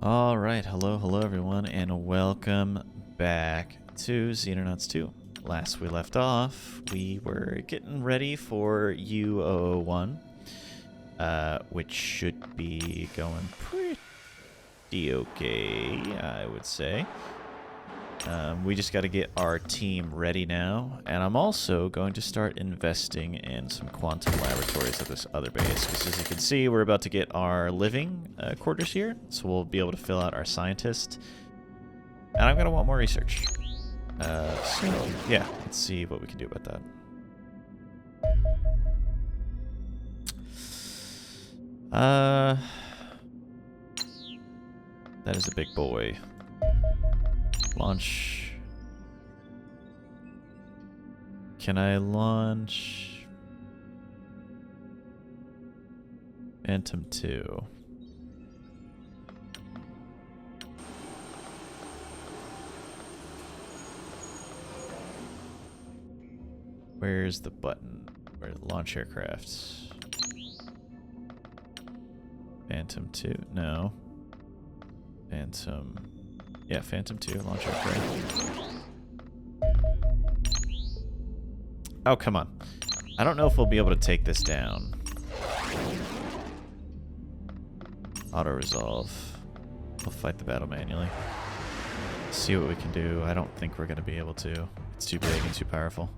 Alright, hello everyone, and welcome back to Xenonauts 2. Last we left off, we were getting ready for UOO1, which should be going pretty okay, I would say. We just got to get our team ready now, and I'm also going to start investing in some quantum laboratories at this other base, because as you can see, we're about to get our living quarters here, so we'll be able to fill out our scientist, and I'm going to want more research. So, yeah, let's see what we can do about that. That is a big boy. Launch. Can I launch Phantom 2? Where's the button? Where launch aircrafts? Phantom 2? No. Phantom. Yeah, Phantom 2, launch aircraft. Oh, come on. I don't know if we'll be able to take this down. Auto-resolve. We'll fight the battle manually. See what we can do. I don't think we're going to be able to. It's too big and too powerful.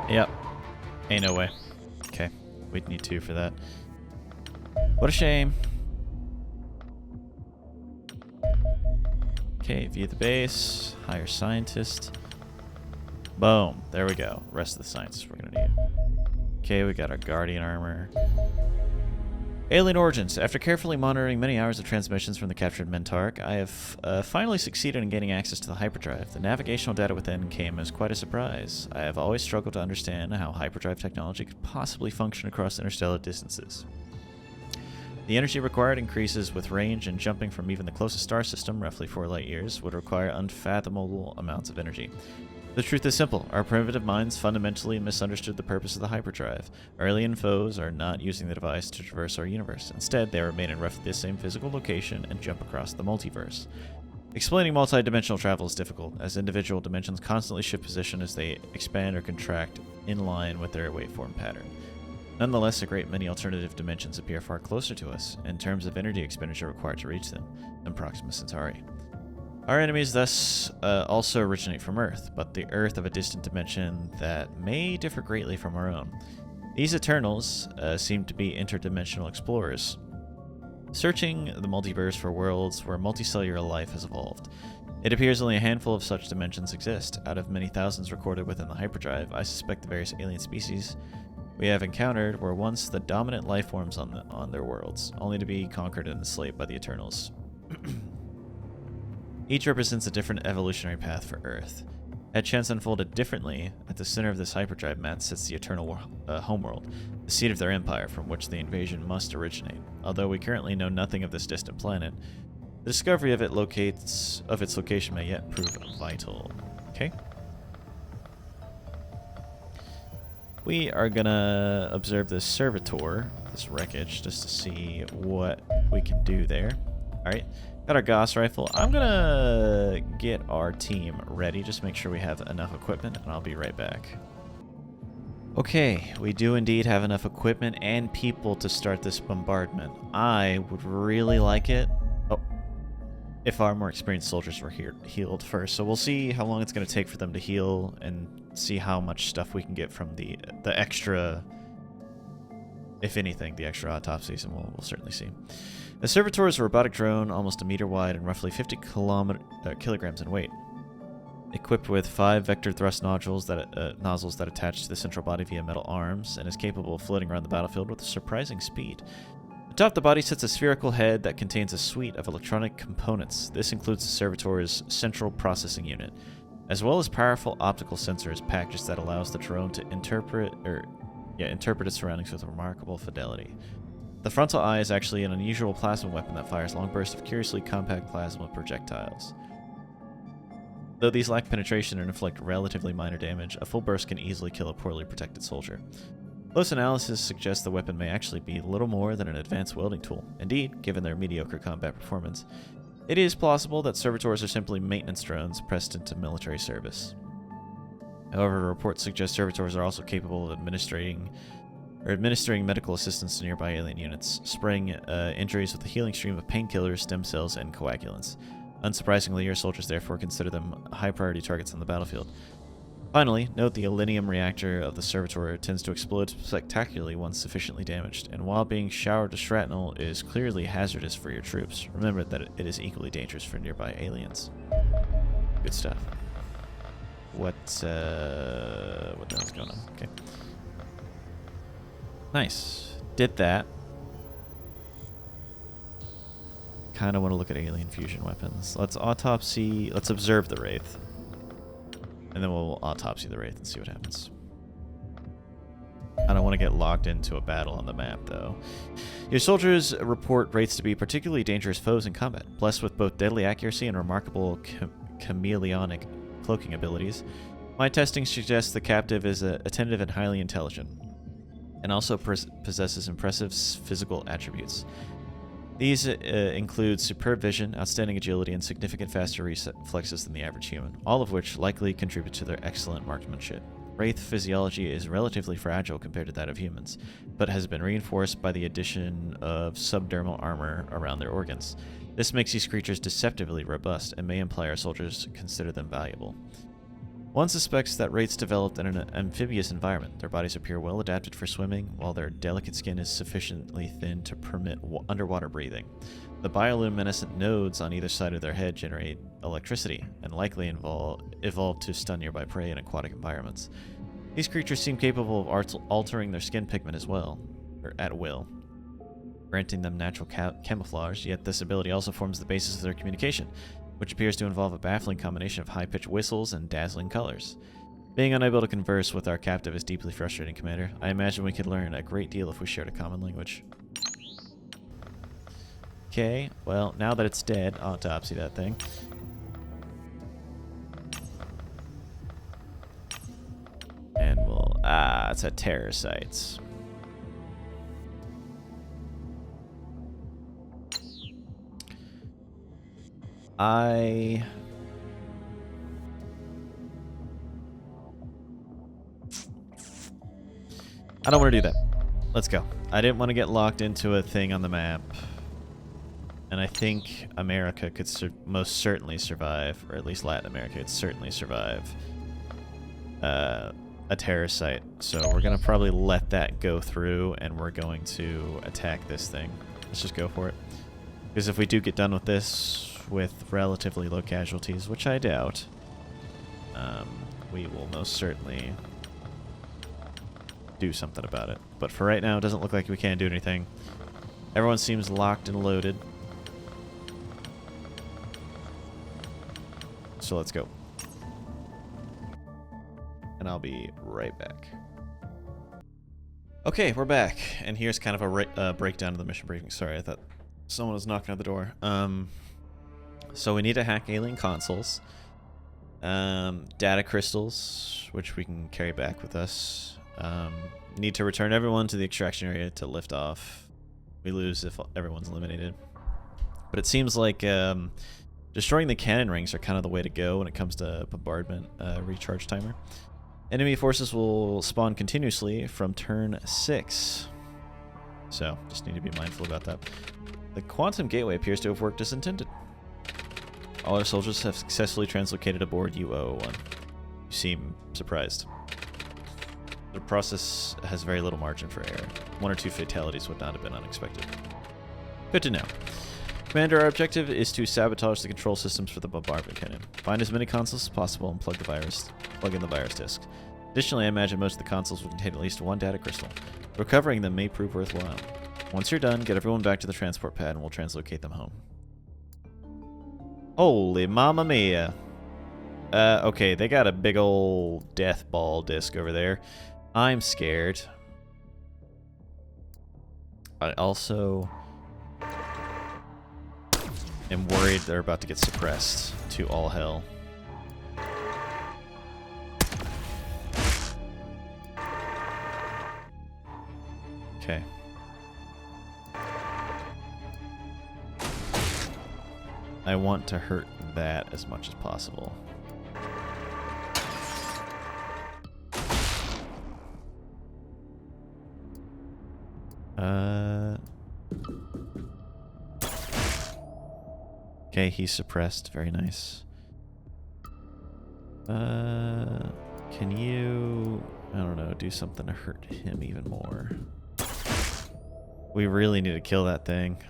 Yep. Ain't no way. Okay. We'd need two for that. What a shame. Okay, view the base. Hire scientist. Boom. There we go. Rest of the scientists we're gonna need. Okay, we got our Guardian armor. Alien origins. After carefully monitoring many hours of transmissions from the captured Mentark, I have finally succeeded in gaining access to the hyperdrive. The navigational data within came as quite a surprise. I have always struggled to understand how hyperdrive technology could possibly function across interstellar distances. The energy required increases with range, and jumping from even the closest star system, roughly 4 light years, would require unfathomable amounts of energy. The truth is simple. Our primitive minds fundamentally misunderstood the purpose of the hyperdrive. Our alien foes are not using the device to traverse our universe. Instead, they remain in roughly the same physical location and jump across the multiverse. Explaining multi-dimensional travel is difficult, as individual dimensions constantly shift position as they expand or contract in line with their waveform pattern. Nonetheless, a great many alternative dimensions appear far closer to us, in terms of energy expenditure required to reach them, than Proxima Centauri. Our enemies thus also originate from Earth, but the Earth of a distant dimension that may differ greatly from our own. These Eternals seem to be interdimensional explorers, searching the multiverse for worlds where multicellular life has evolved. It appears only a handful of such dimensions exist. Out of many thousands recorded within the hyperdrive, I suspect the various alien species we have encountered were once the dominant life forms on their worlds, only to be conquered and enslaved by the Eternals. Each represents a different evolutionary path for Earth. Had chance unfolded differently, at the center of this hyperdrive mat sits the eternal homeworld, the seat of their empire from which the invasion must originate. Although we currently know nothing of this distant planet, the discovery of its location may yet prove vital. Okay. We are gonna observe this servitor, this wreckage, just to see what we can do there. Alright. Got our Gauss rifle. I'm gonna get our team ready, just make sure we have enough equipment, and I'll be right back. Okay, we do indeed have enough equipment and people to start this bombardment. I would really like it if our more experienced soldiers were healed first. So we'll see how long it's going to take for them to heal and see how much stuff we can get from the extra, if anything, the extra autopsies, and we'll certainly see. The servitor is a robotic drone, almost a meter wide and roughly 50 kilograms in weight. Equipped with 5 vector thrust nozzles that attach to the central body via metal arms, and is capable of floating around the battlefield with a surprising speed. The Atop the body sits a spherical head that contains a suite of electronic components. This includes the servitor's central processing unit, as well as powerful optical sensors packaged that allows the drone to interpret its surroundings with remarkable fidelity. The frontal eye is actually an unusual plasma weapon that fires long bursts of curiously compact plasma projectiles. Though these lack penetration and inflict relatively minor damage, a full burst can easily kill a poorly protected soldier. Close analysis suggests the weapon may actually be little more than an advanced welding tool. Indeed, given their mediocre combat performance, it is plausible that servitors are simply maintenance drones pressed into military service. However, reports suggest servitors are also capable of administering medical assistance to nearby alien units, spraying injuries with a healing stream of painkillers, stem cells, and coagulants. Unsurprisingly, your soldiers therefore consider them high-priority targets on the battlefield. Finally, note the alinium reactor of the servitor tends to explode spectacularly once sufficiently damaged, and while being showered with shrapnel is clearly hazardous for your troops, remember that it is equally dangerous for nearby aliens. Good stuff. What the hell's going on? Okay. Nice. Did that. Kind of want to look at alien fusion weapons. Let's observe the Wraith. And then we'll autopsy the Wraith and see what happens. I don't want to get locked into a battle on the map, though. Your soldiers report Wraiths to be particularly dangerous foes in combat, blessed with both deadly accuracy and remarkable chameleonic cloaking abilities. My testing suggests the captive is attentive and highly intelligent, and also possesses impressive physical attributes. These include superb vision, outstanding agility, and significant faster reflexes than the average human, all of which likely contribute to their excellent marksmanship. Wraith physiology is relatively fragile compared to that of humans, but has been reinforced by the addition of subdermal armor around their organs. This makes these creatures deceptively robust and may imply our soldiers consider them valuable. One suspects that Wraiths developed in an amphibious environment. Their bodies appear well adapted for swimming, while their delicate skin is sufficiently thin to permit underwater breathing. The bioluminescent nodes on either side of their head generate electricity, and likely evolved to stun nearby prey in aquatic environments. These creatures seem capable of altering their skin pigment as well, or at will, granting them natural camouflage, yet this ability also forms the basis of their communication, which appears to involve a baffling combination of high-pitched whistles and dazzling colors. Being unable to converse with our captive is deeply frustrating, Commander. I imagine we could learn a great deal if we shared a common language. Okay, well, now that it's dead, autopsy that thing. And we'll... it's at terror sites. I don't want to do that. Let's go. I didn't want to get locked into a thing on the map. And I think America could most certainly survive, or at least Latin America could certainly survive a terror site. So we're going to probably let that go through, and we're going to attack this thing. Let's just go for it. Because if we do get done with this with relatively low casualties, which I doubt, we will most certainly do something about it. But for right now, it doesn't look like we can do anything. Everyone seems locked and loaded. So let's go. And I'll be right back. Okay, we're back. And here's kind of a breakdown of the mission briefing. Sorry, I thought someone was knocking at the door. So we need to hack alien consoles. Data crystals, which we can carry back with us. Need to return everyone to the extraction area to lift off. We lose if everyone's eliminated. But it seems like destroying the cannon rings are kind of the way to go when it comes to bombardment recharge timer. Enemy forces will spawn continuously from turn 6. So, just need to be mindful about that. The quantum gateway appears to have worked as intended. All our soldiers have successfully translocated aboard UOO-1. You seem surprised. The process has very little margin for error. 1 or 2 fatalities would not have been unexpected. Good to know. Commander, our objective is to sabotage the control systems for the bombardment cannon. Find as many consoles as possible and plug in the virus disk. Additionally, I imagine most of the consoles will contain at least 1 data crystal. Recovering them may prove worthwhile. Once you're done, get everyone back to the transport pad and we'll translocate them home. Holy mamma mia. Okay, they got a big old death ball disc over there. I'm scared. I also am worried they're about to get suppressed to all hell. Okay. I want to hurt that as much as possible. Okay, he's suppressed. Very nice. Can you, I don't know, do something to hurt him even more? We really need to kill that thing.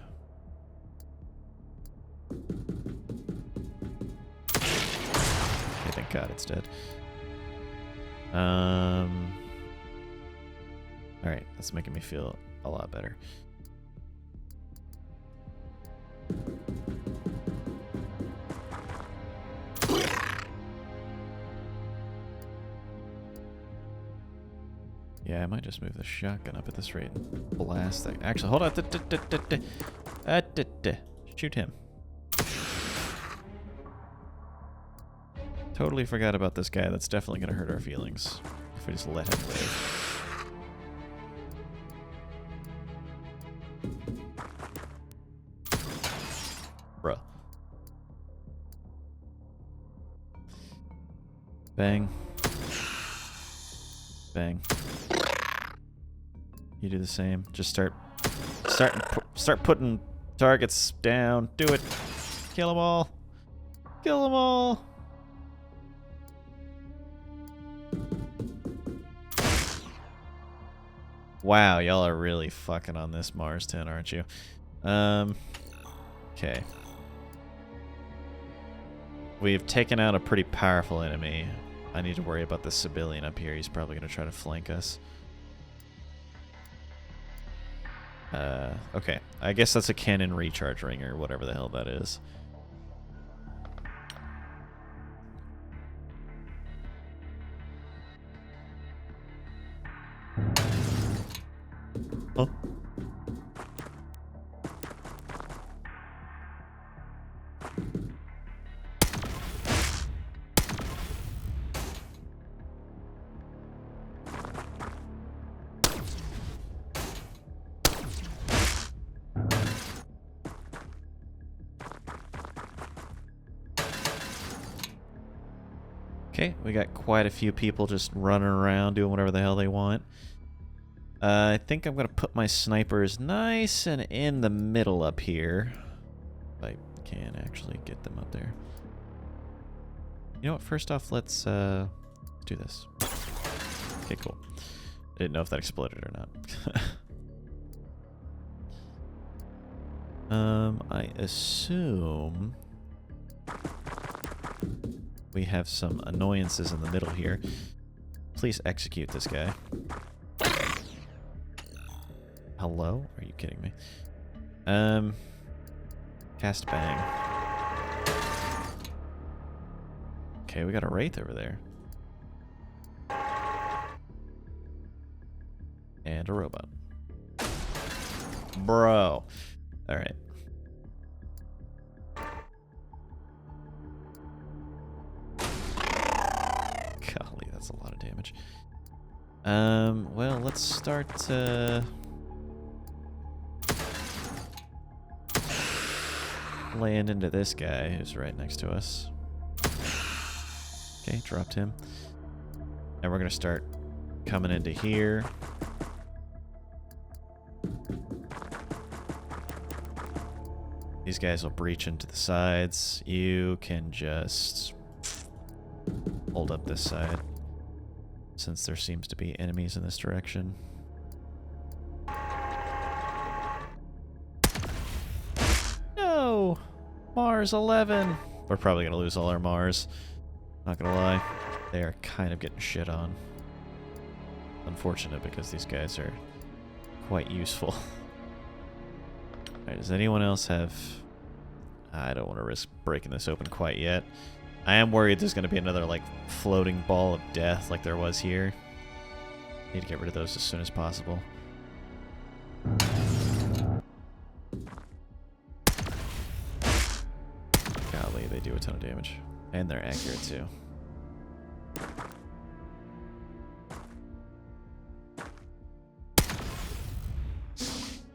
Okay, thank God it's dead. Alright, that's making me feel a lot better. Yeah, I might just move the shotgun up at this rate and blast that. Actually, hold on. Shoot him. Totally forgot about this guy. That's definitely going to hurt our feelings if we just let him live. Bruh. Bang. Bang. You do the same. Just start putting targets down. Do it. Kill them all. Kill them all. Wow, y'all are really fucking on this Mars 10, aren't you? Okay. We've taken out a pretty powerful enemy. I need to worry about this civilian up here. He's probably going to try to flank us. Okay. I guess that's a cannon recharge ring or whatever the hell that is. Oh. Okay, we got quite a few people just running around doing whatever the hell they want. I think I'm going to put my snipers nice and in the middle up here. If I can actually get them up there. You know what? First off, let's do this. Okay, cool. I didn't know if that exploded or not. I assume we have some annoyances in the middle here. Please execute this guy. Hello? Are you kidding me? Cast bang. Okay, we got a wraith over there. And a robot. Bro. Alright. Golly, that's a lot of damage. Well, let's start, laying into this guy who's right next to us. Okay, dropped him. And we're gonna start coming into here. These guys will breach into the sides. You can just hold up this side, since there seems to be enemies in this direction. No! Mars 11! We're probably gonna lose all our Mars. Not gonna lie. They are kind of getting shit on. Unfortunate, because these guys are quite useful. Alright, does anyone else have... I don't want to risk breaking this open quite yet. I am worried there's going to be another, like, floating ball of death like there was here. Need to get rid of those as soon as possible. Golly, they do a ton of damage. And they're accurate, too.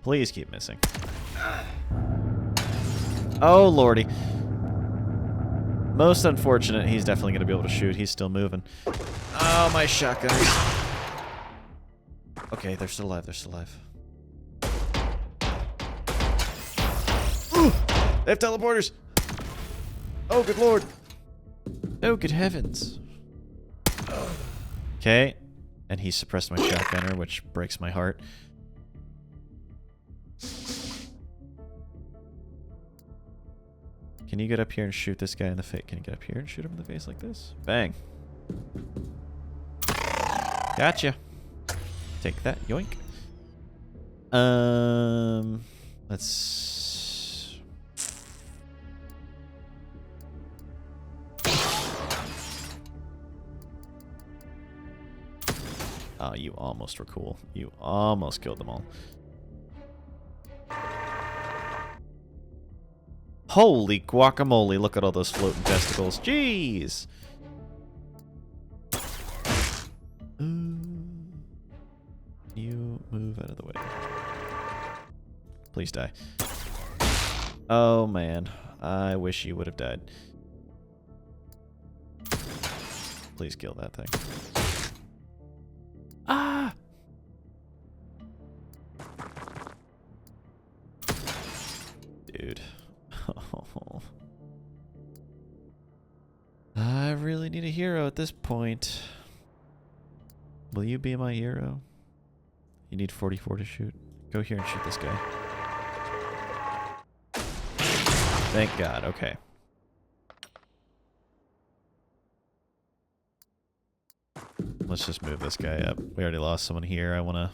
Please keep missing. Oh, lordy. Most unfortunate, he's definitely going to be able to shoot. He's still moving. Oh, my shotguns. Okay, they're still alive. They're still alive. Ooh, they have teleporters. Oh, good lord. Oh, good heavens. Okay, and he suppressed my shotgunner, which breaks my heart. Can you get up here and shoot this guy in the face? Can you get up here and shoot him in the face like this? Bang. Gotcha. Take that. Yoink. Let's... Oh, you almost were cool. You almost killed them all. Holy guacamole, look at all those floating testicles. Jeez! You move out of the way. Please die. Oh man, I wish you would have died. Please kill that thing. Ah! Dude. Oh. I really need a hero at this point. Will you be my hero? You need 44 to shoot. Go here and shoot this guy. Thank God. Okay. Let's just move this guy up. We already lost someone here. I want to...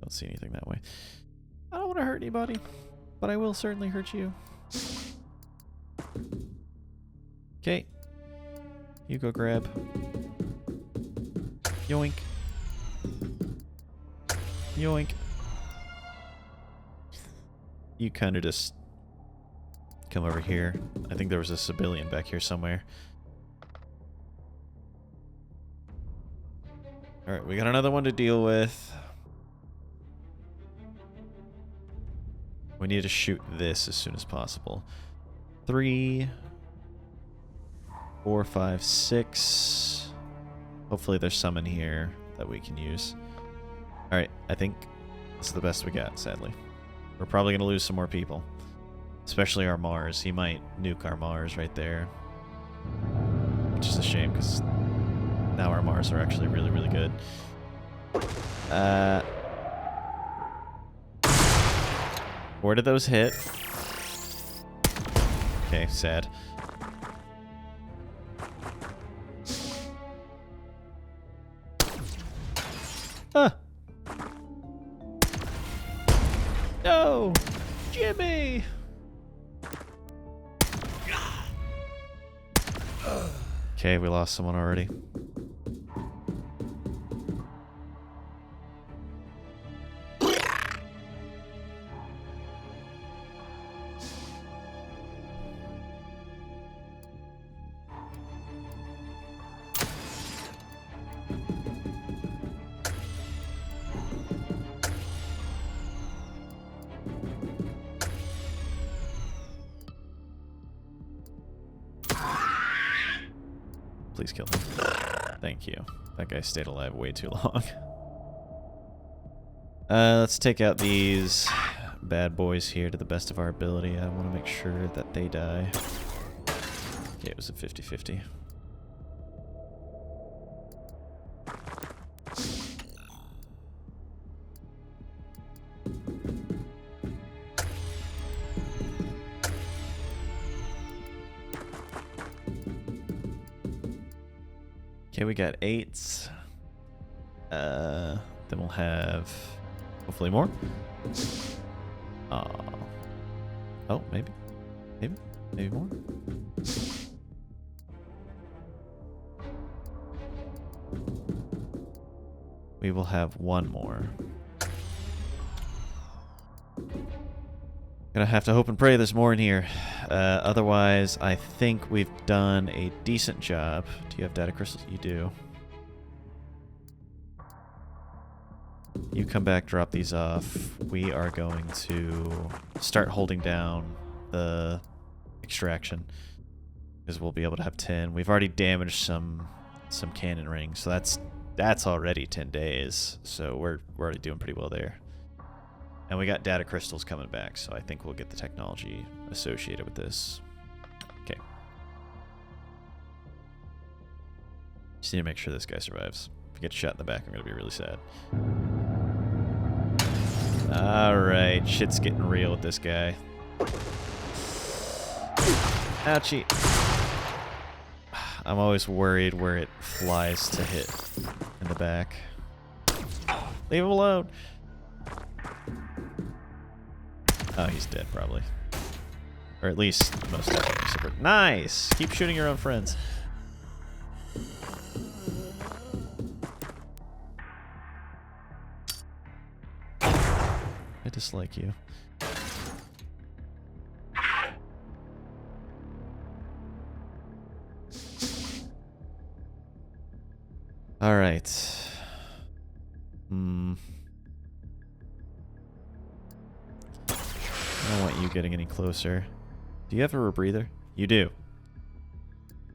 Don't see anything that way. I don't want to hurt anybody, but I will certainly hurt you. Okay. You go grab. Yoink. Yoink. You kind of just come over here. I think there was a civilian back here somewhere. Alright, we got another one to deal with. We need to shoot this as soon as possible. 3, 4, 5, 6. Hopefully there's some in here that we can use. Alright, I think this is the best we got, sadly. We're probably going to lose some more people. Especially our Mars. He might nuke our Mars right there. Which is a shame, because now our Mars are actually really, really good. Where did those hit? Okay, sad. Ah! No! Jimmy! Okay, we lost someone already. Please kill him. Thank you. That guy stayed alive way too long. Let's take out these bad boys here to the best of our ability. I want to make sure that they die. Okay, it was a 50-50. Okay, we got 8. Then we'll have hopefully more. Oh, maybe. Maybe. Maybe more. We will have one more. Gonna have to hope and pray there's more in here. Otherwise, I think we've done a decent job. Do you have data crystals? You do. You come back, drop these off. We are going to start holding down the extraction, because we'll be able to have 10. We've already damaged some cannon rings, so that's already 10 days. So we're already doing pretty well there. And we got data crystals coming back, so I think we'll get the technology associated with this. Okay. Just need to make sure this guy survives. If he gets shot in the back, I'm going to be really sad. Alright, shit's getting real with this guy. Ouchie. I'm always worried where it flies to hit in the back. Leave him alone. Oh, he's dead, probably. Or at least, most definitely. Nice! Keep shooting your own friends. I dislike you. Alright. I don't want you getting any closer. Do you have a rebreather? You do.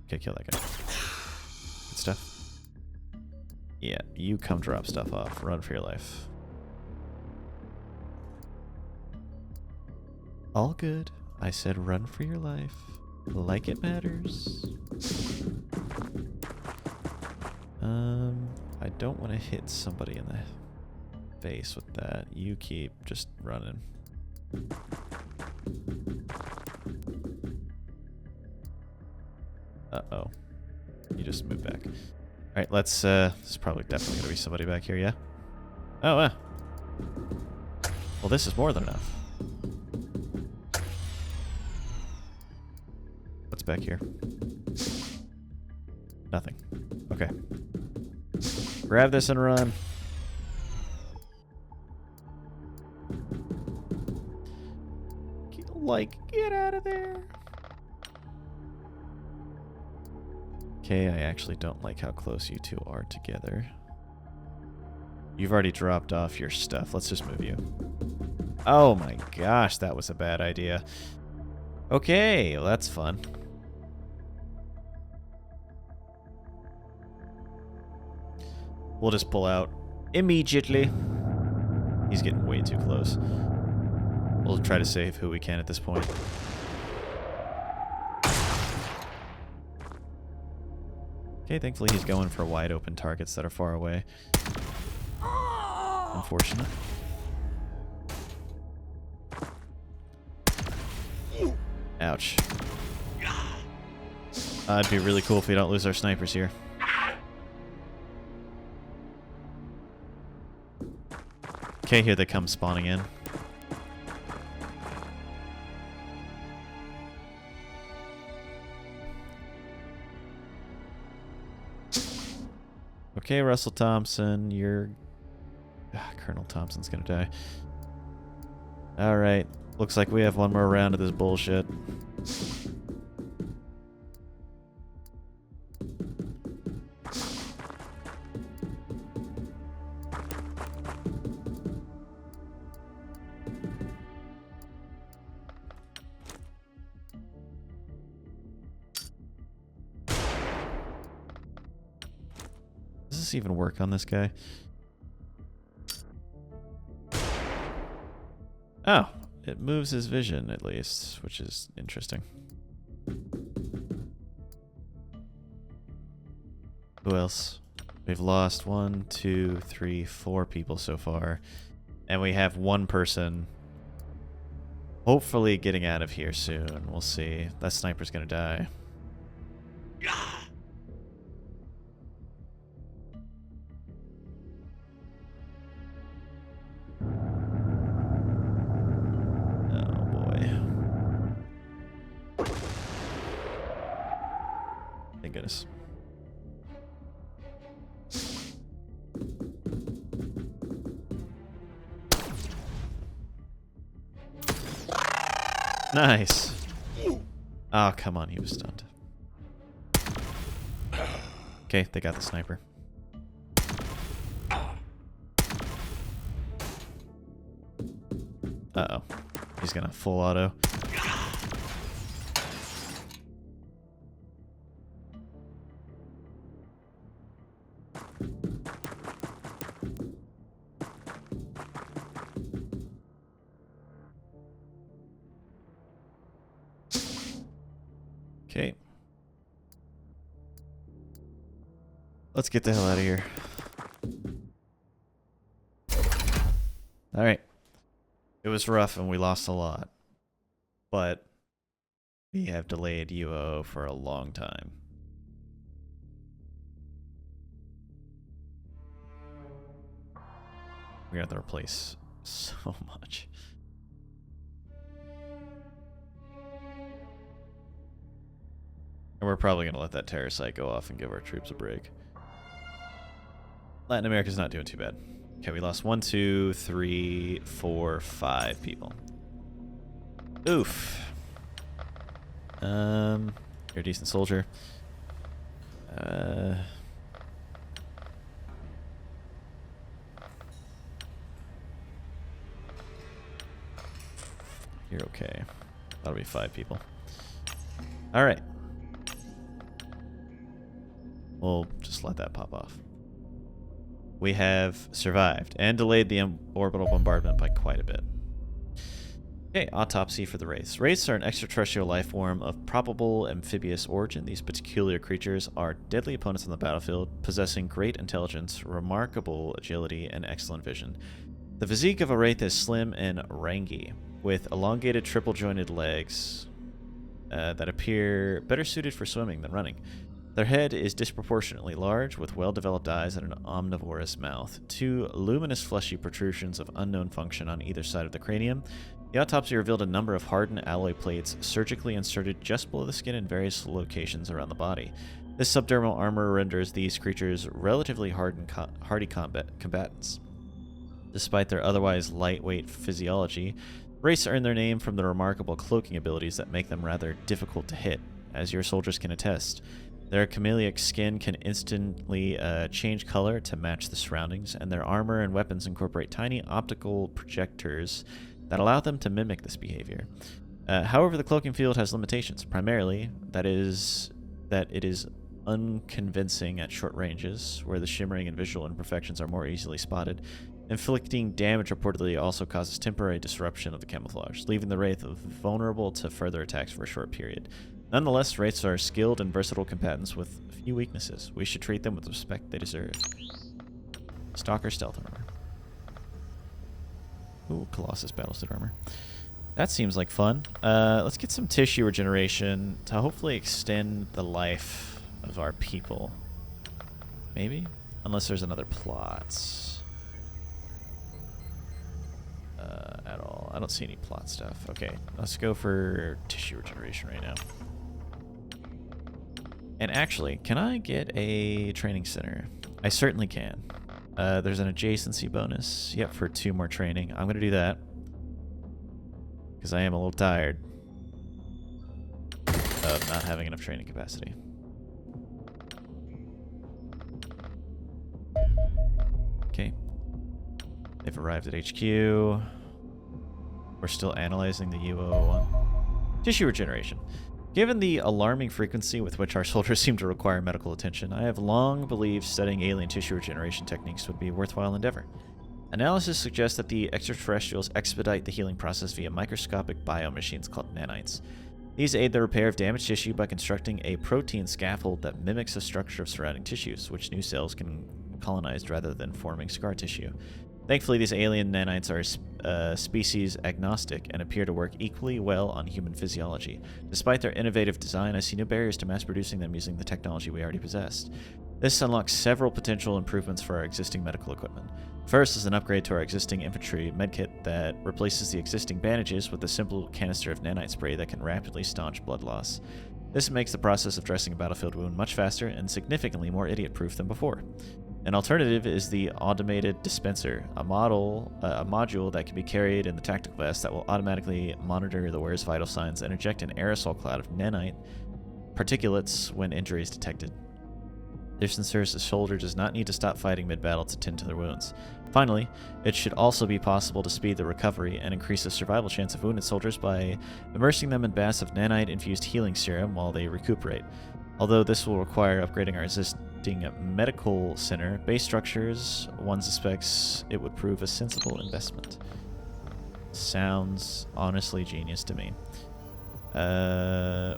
Okay, kill that guy. Good stuff. Yeah, you come drop stuff off. Run for your life. All good. I said run for your life. Like it matters. I don't want to hit somebody in the face with that. You keep just running. Uh-oh. You just moved back. Alright, let's, there's probably definitely gonna be somebody back here, yeah? Oh, well, this is more than enough. What's back here? Nothing. Okay. Grab this and run. Like, get out of there. Okay, I actually don't like how close you two are together. You've already dropped off your stuff. Let's just move you. Oh my gosh, that was a bad idea. Okay, well, that's fun. We'll just pull out immediately. He's getting way too close. We'll try to save who we can at this point. Okay, thankfully he's going for wide open targets that are far away. Unfortunate. Ouch. It'd be really cool if we don't lose our snipers here. Okay, here they come spawning in. Okay, Russell Thompson, you're... Colonel Thompson's gonna die. Alright, looks like we have one more round of this bullshit. Does this even work on this guy? Oh, it moves his vision at least, which is interesting. Who else? We've lost 1, 2, 3, 4 people so far. And we have one person hopefully getting out of here soon. We'll see. That sniper's gonna die. goodness. Nice. Oh, come on, he was stunned. Okay, they got the sniper. Uh-oh. He's gonna full auto. Okay. Let's get the hell out of here. Alright. It was rough and we lost a lot. But we have delayed UOO for a long time. We're gonna have to replace so much. And we're probably gonna let that terror site go off and give our troops a break. Latin America's not doing too bad. Okay, we lost 1, 2, 3, 4, 5 people. Oof. You're a decent soldier. You're okay. That'll be 5 people. Alright. We'll just let that pop off. We have survived and delayed the orbital bombardment by quite a bit. Okay, autopsy for the Wraiths. Wraiths are an extraterrestrial life form of probable amphibious origin. These peculiar creatures are deadly opponents on the battlefield, possessing great intelligence, remarkable agility, and excellent vision. The physique of a Wraith is slim and rangy, with elongated triple-jointed legs that appear better suited for swimming than running. Their head is disproportionately large, with well-developed eyes and an omnivorous mouth. 2 luminous fleshy protrusions of unknown function on either side of the cranium. The autopsy revealed a number of hardened alloy plates surgically inserted just below the skin in various locations around the body. This subdermal armor renders these creatures relatively hardy combatants. Despite their otherwise lightweight physiology, Wraiths earn their name from the remarkable cloaking abilities that make them rather difficult to hit, as your soldiers can attest. Their chameleonic skin can instantly change color to match the surroundings, and their armor and weapons incorporate tiny optical projectors that allow them to mimic this behavior. However, the cloaking field has limitations, primarily that it is unconvincing at short ranges, where the shimmering and visual imperfections are more easily spotted. Inflicting damage reportedly also causes temporary disruption of the camouflage, leaving the Wraith vulnerable to further attacks for a short period. Nonetheless, Wraiths are skilled and versatile combatants with few weaknesses. We should treat them with the respect they deserve. Stalker stealth armor. Ooh, Colossus battlesuit armor. That seems like fun. Let's get some tissue regeneration to hopefully extend the life of our people. Maybe? Unless there's another plot. At all. I don't see any plot stuff. Okay, let's go for tissue regeneration right now. And actually, can I get a training center? I certainly can. There's an adjacency bonus. Yep, for 2 more training. I'm going to do that. Because I am a little tired of not having enough training capacity. Okay. They've arrived at HQ. We're still analyzing the UOO one. Tissue regeneration. Given the alarming frequency with which our soldiers seem to require medical attention, I have long believed studying alien tissue regeneration techniques would be a worthwhile endeavor. Analysis suggests that the extraterrestrials expedite the healing process via microscopic biomachines called nanites. These aid the repair of damaged tissue by constructing a protein scaffold that mimics the structure of surrounding tissues, which new cells can colonize rather than forming scar tissue. Thankfully, these alien nanites are species agnostic and appear to work equally well on human physiology. Despite their innovative design, I see no barriers to mass producing them using the technology we already possessed. This unlocks several potential improvements for our existing medical equipment. First is an upgrade to our existing infantry medkit that replaces the existing bandages with a simple canister of nanite spray that can rapidly staunch blood loss. This makes the process of dressing a battlefield wound much faster and significantly more idiot-proof than before. An alternative is the automated dispenser, a module that can be carried in the tactical vest that will automatically monitor the wearer's vital signs and eject an aerosol cloud of nanite particulates when injury is detected. This ensures the soldier does not need to stop fighting mid-battle to tend to their wounds. Finally, it should also be possible to speed the recovery and increase the survival chance of wounded soldiers by immersing them in baths of nanite-infused healing serum while they recuperate. Although this will require upgrading our existing medical center base structures, one suspects it would prove a sensible investment. Sounds honestly genius to me.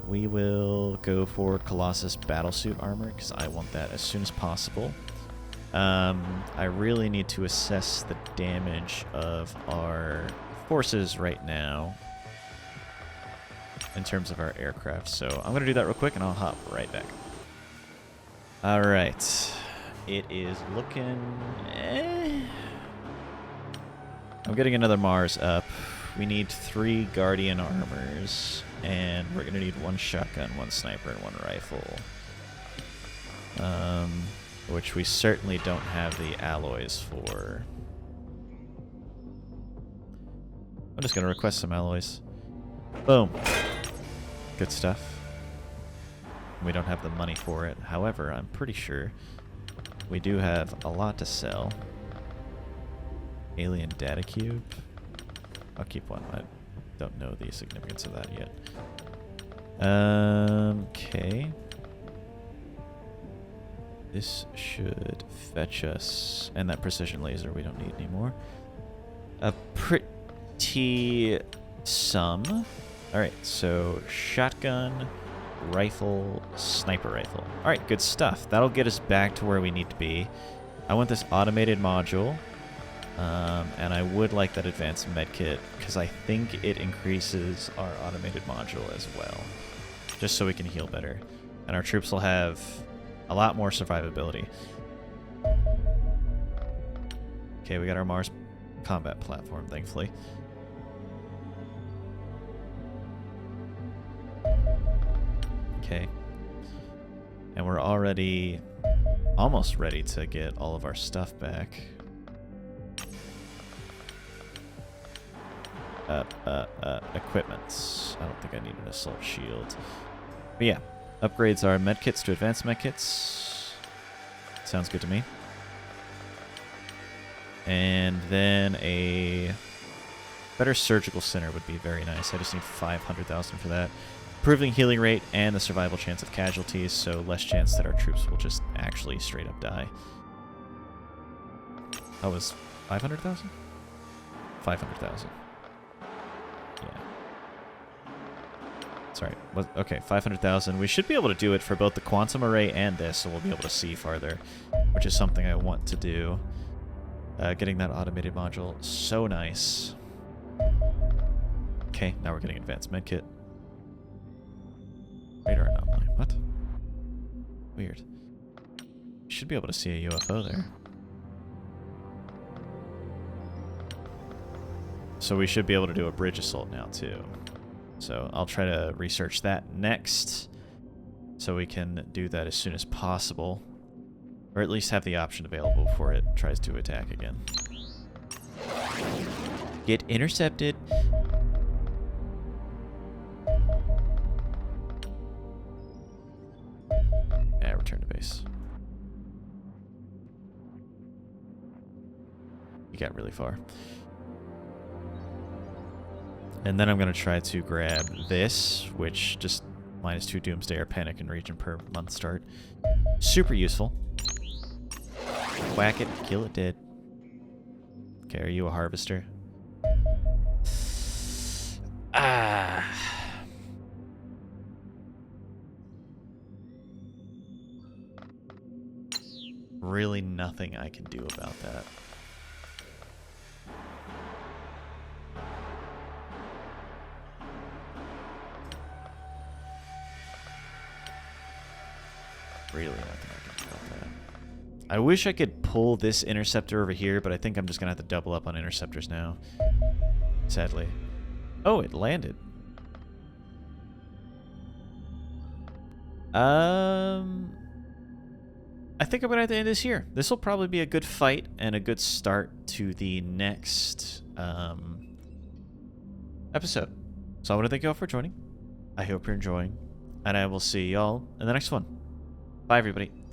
We will go for Colossus battlesuit armor because I want that as soon as possible. I really need to assess the damage of our forces right now in terms of our aircraft. So I'm going to do that real quick and I'll hop right back. Alright. It is looking... I'm getting another Mars up. We need 3 Guardian armors, and we're going to need 1 shotgun, 1 sniper, and 1 rifle. Which we certainly don't have the alloys for. I'm just going to request some alloys. Boom. Good stuff. We don't have the money for it. However, I'm pretty sure we do have a lot to sell. Alien data cube. I'll keep one. I don't know the significance of that yet. Okay. This should fetch us, and that precision laser we don't need anymore. A pretty sum. Alright, so shotgun, rifle, sniper rifle. Alright, good stuff. That'll get us back to where we need to be. I want this automated module. And I would like that advanced medkit because I think it increases our automated module as well, just so we can heal better. And our troops will have a lot more survivability. Okay, we got our Mars combat platform, thankfully. Okay. And we're already almost ready to get all of our stuff back. Equipments. I don't think I need an assault shield. But yeah, upgrades our medkits to advanced medkits. Sounds good to me. And then a better surgical center would be very nice. I just need 500,000 for that. Improving healing rate and the survival chance of casualties, so less chance that our troops will just actually straight up die. That was 500,000? 500,000. Yeah. Sorry. Okay, 500,000. We should be able to do it for both the quantum array and this, so we'll be able to see farther, which is something I want to do. Getting that automated module, so nice. Okay, now we're getting advanced medkit. Radar anomaly. What? Weird. Should be able to see a UFO there. So we should be able to do a bridge assault now too. So I'll try to research that next, so we can do that as soon as possible, or at least have the option available before it tries to attack again. Get intercepted. Yeah, return to base. You got really far. And then I'm going to try to grab this, which just -2 Doomsday or Panic and Region per month start. Super useful. Whack it, kill it dead. Okay, are you a harvester? Ah. Really nothing I can do about that. Really nothing I can do about that. I wish I could pull this interceptor over here, but I think I'm just going to have to double up on interceptors now. Sadly. Oh, it landed. I think I'm going to end this here. This will probably be a good fight and a good start to the next episode. So I want to thank you all for joining. I hope you're enjoying, and I will see y'all in the next one. Bye, everybody.